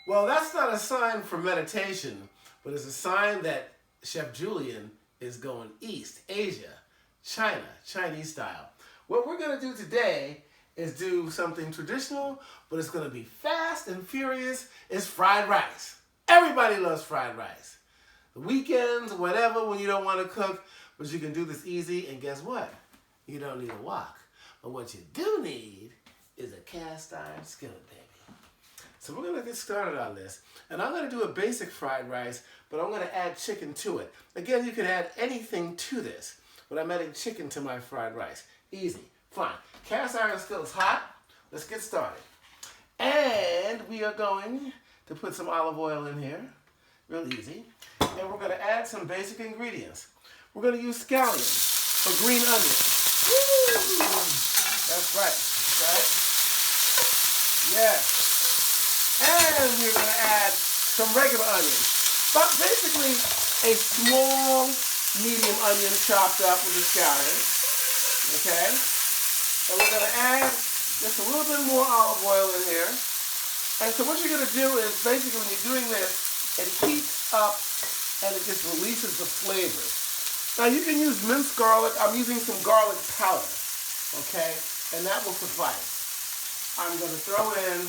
Well, that's not a sign for meditation, but it's a sign that Chef Julian is going east, Asia, China, Chinese style. What we're going to do today is do something traditional, but it's going to be fast and furious. It's fried rice. Everybody loves fried rice. The weekends, whatever, when you don't want to cook, but you can do this easy, and guess what? You don't need a wok. But what you do need is a cast iron skillet, baby. So we're going to get started on this. And I'm going to do a basic fried rice, but I'm going to add chicken to it. Again, you can add anything to this, but I'm adding chicken to my fried rice. Easy. Fine. Cast iron skillet's hot. Let's get started. And we are going to put some olive oil in here. Real easy. And we're going to add some basic ingredients. We're going to use scallions or green onions. Woo! That's right. Right? Yes. And we're going to add some regular onions. But basically, a small, medium onion chopped up with the scallions. Okay? And we're going to add just a little bit more olive oil in here. And so what you're going to do is, basically, when you're doing this, it heats up and it just releases the flavors. Now, you can use minced garlic. I'm using some garlic powder. Okay? And that will suffice. I'm going to throw in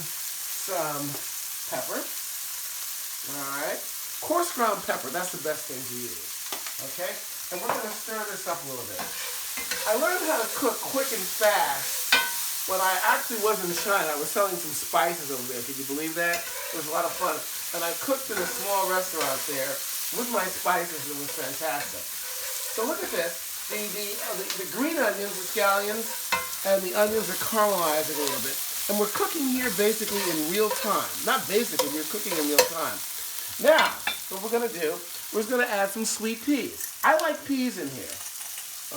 some pepper. All right. Coarse ground pepper, that's the best thing to use. Okay? And we're going to stir this up a little bit. I learned how to cook quick and fast when I actually was in China. I was selling some spices over there. Can you believe that? It was a lot of fun. And I cooked in a small restaurant there with my spices. It was fantastic. So look at this. The green onions, the scallions, and the onions are caramelizing a little bit. And we're cooking here basically in real time. Not basically, we're cooking in real time. Now, what we're going to do, we're just going to add some sweet peas. I like peas in here.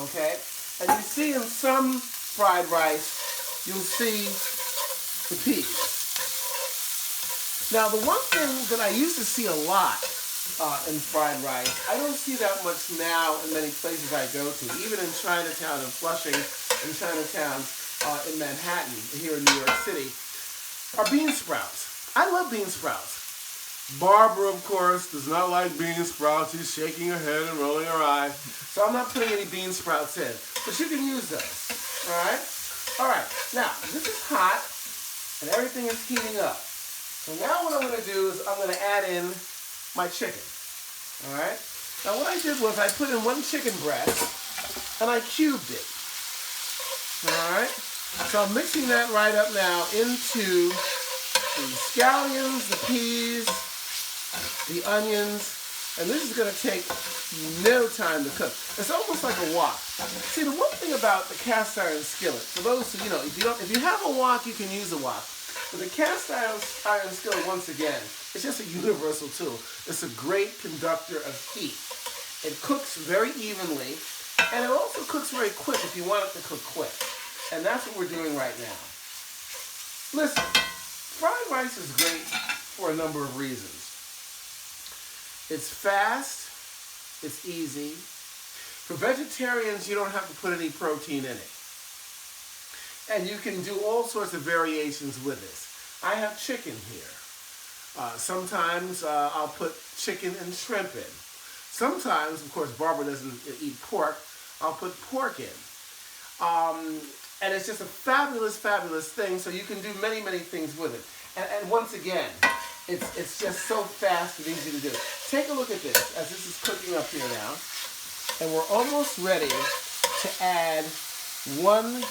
Okay? And you see in some fried rice, you'll see the peas. Now, the one thing that I used to see a lot in fried rice, I don't see that much now in many places I go to, even in Chinatown and Flushing, in Chinatown, in Manhattan, here in New York City, are bean sprouts. I love bean sprouts. Barbara, of course, does not like bean sprouts. She's shaking her head and rolling her eyes. So I'm not putting any bean sprouts in. But you can use those. Alright? Alright. Now, this is hot, and everything is heating up. So now what I'm going to do is I'm going to add in my chicken. Alright? Now what I did was I put in one chicken breast, and I cubed it. Alright? So I'm mixing that right up now into the scallions, the peas, the onions, and this is going to take no time to cook. It's almost like a wok. See, the one thing about the cast iron skillet, for those who, if you have a wok, you can use a wok. But the cast iron skillet, once again, it's just a universal tool. It's a great conductor of heat. It cooks very evenly, and it also cooks very quick if you want it to cook quick. And that's what we're doing right now. Listen, fried rice is great for a number of reasons. It's fast, it's easy. For vegetarians, you don't have to put any protein in it. And you can do all sorts of variations with this. I have chicken here. Sometimes I'll put chicken and shrimp in. Sometimes, of course, Barbara doesn't eat pork, I'll put pork in. And it's just a fabulous, fabulous thing, so you can do many, many things with it. And once again, it's just so fast and easy to do. Take a look at this, as this is cooking up here now. And we're almost ready to add one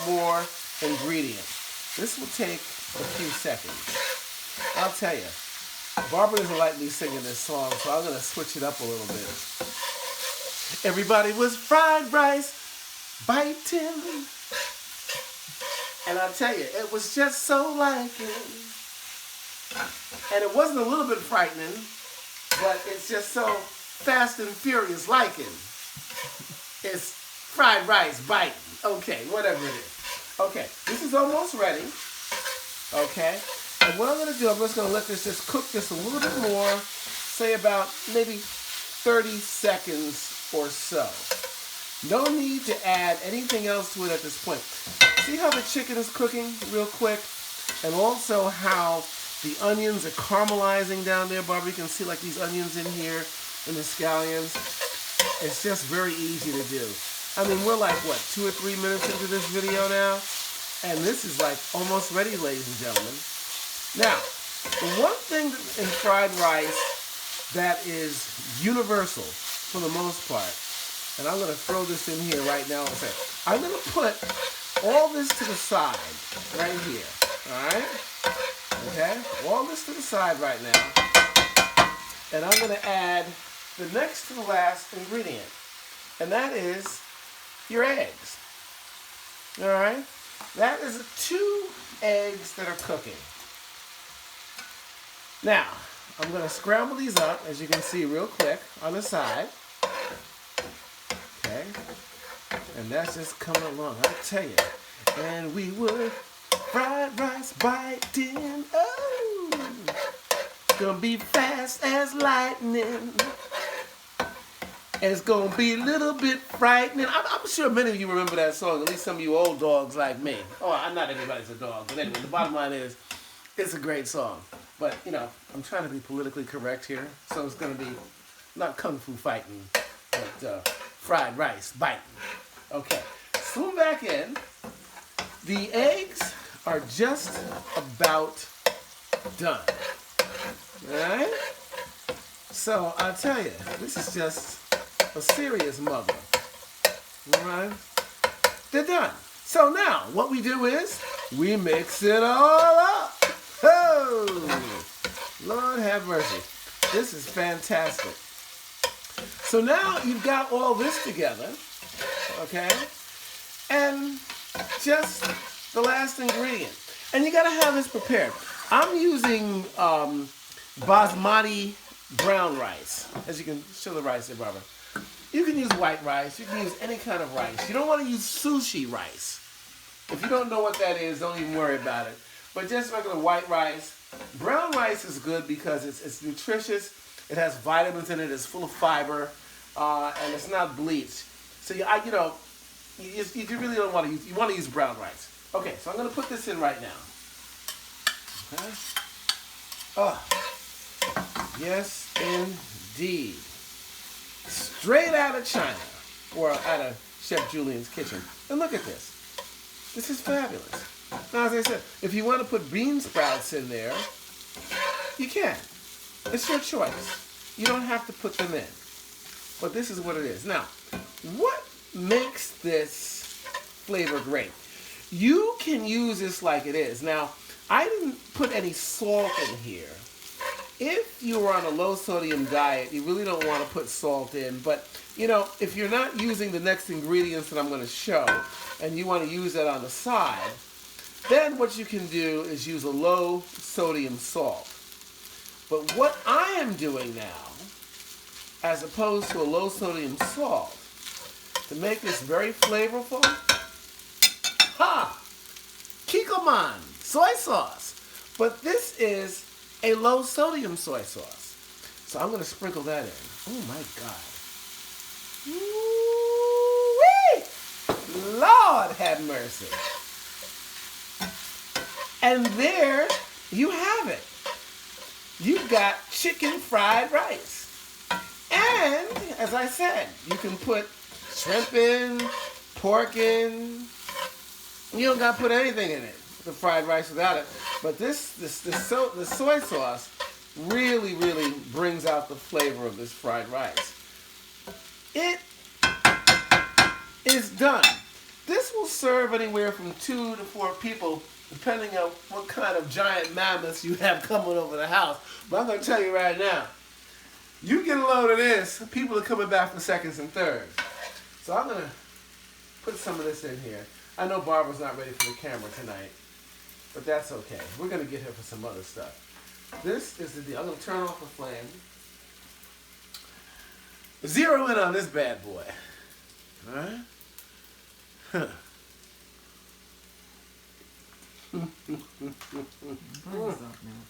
more ingredient. This will take a few seconds. I'll tell you, Barbara doesn't like me singing this song, so I'm going to switch it up a little bit. Everybody was fried rice biting. And I'll tell you, it was just so like it. And it wasn't a little bit frightening, but it's just so fast and furious like it. It's fried rice biting. Okay, whatever it is. Okay, this is almost ready. Okay, and what I'm going to do, I'm just going to let this just cook just a little bit more, say about maybe 30 seconds or so. No need to add anything else to it at this point. See how the chicken is cooking real quick? And also how The onions are caramelizing down there, Barbara. You can see like these onions in here and the scallions. It's just very easy to do. I mean, we're like, what, 2 or 3 minutes into this video now? And this is like almost ready, ladies and gentlemen. Now, the one thing in fried rice that is universal for the most part, and I'm going to throw this in here right now. I'm going to put all this to the side right here. All right? Okay? All this to the side right now. And I'm going to add the next to the last ingredient. And that is your eggs. All right? That is 2 eggs that are cooking. Now, I'm going to scramble these up, as you can see real quick, on the side. Okay? And that's just coming along, I tell you. And we would fried rice biting. Oh! It's going to be fast as lightning. And it's going to be a little bit frightening. I'm sure many of you remember that song, at least some of you old dogs like me. Oh, I'm not everybody's a dog. But anyway, the bottom line is, it's a great song. But, you know, I'm trying to be politically correct here. So it's going to be not kung fu fighting, but fried rice biting. Okay, swoon back in. The eggs are just about done. All right? So I'll tell you, this is just a serious mother. All right? They're done. So now, what we do is, we mix it all up. Oh! Lord have mercy. This is fantastic. So now you've got all this together, okay? And just the last ingredient. And you gotta have this prepared. I'm using basmati brown rice. As you can show the rice there, Barbara. You can use white rice. You can use any kind of rice. You don't want to use sushi rice. If you don't know what that is, don't even worry about it. But just regular white rice. Brown rice is good because it's nutritious. It has vitamins in it. It's full of fiber, and it's not bleached. So you really don't want to use. You want to use brown rice. Okay, so I'm going to put this in right now. Okay. Oh, yes, indeed. Straight out of China, or out of Chef Julian's kitchen. And look at this. This is fabulous. Now, as I said, if you want to put bean sprouts in there, you can. It's your choice. You don't have to put them in. But this is what it is. Now, what makes this flavor great? You can use this like it is. Now, I didn't put any salt in here. If you are on a low sodium diet, you really don't want to put salt in. But, you know, if you're not using the next ingredients that I'm going to show, and you want to use that on the side, then what you can do is use a low sodium salt. But what I am doing now, as opposed to a low sodium salt, to make this very flavorful, Kikkoman soy sauce. But this is a low sodium soy sauce. So I'm going to sprinkle that in. Oh my God. Woo-wee! Lord have mercy. And there you have it. You've got chicken fried rice. And, as I said, you can put shrimp in, pork in. You don't got to put anything in it, the fried rice without it. But the soy sauce really, really brings out the flavor of this fried rice. It is done. This will serve anywhere from 2 to 4 people, depending on what kind of giant mammoths you have coming over the house. But I'm going to tell you right now, you get a load of this, people are coming back for seconds and thirds. So I'm going to put some of this in here. I know Barbara's not ready for the camera tonight, but that's okay. We're going to get her for some other stuff. This is the deal. I'm going to turn off the flame. Zero in on this bad boy. All right? Huh. Don't burn yourself now.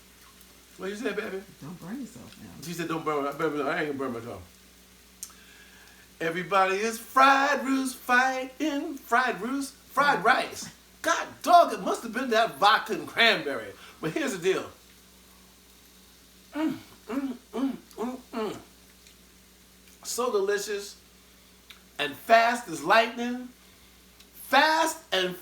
What you said, baby? Don't burn yourself now. She said, don't burn. Baby, I ain't gonna burn myself. Everybody is fried roast fighting. Fried roast, fried rice. God dog, it must have been that vodka and cranberry. But here's the deal. So delicious and fast as lightning. Fast and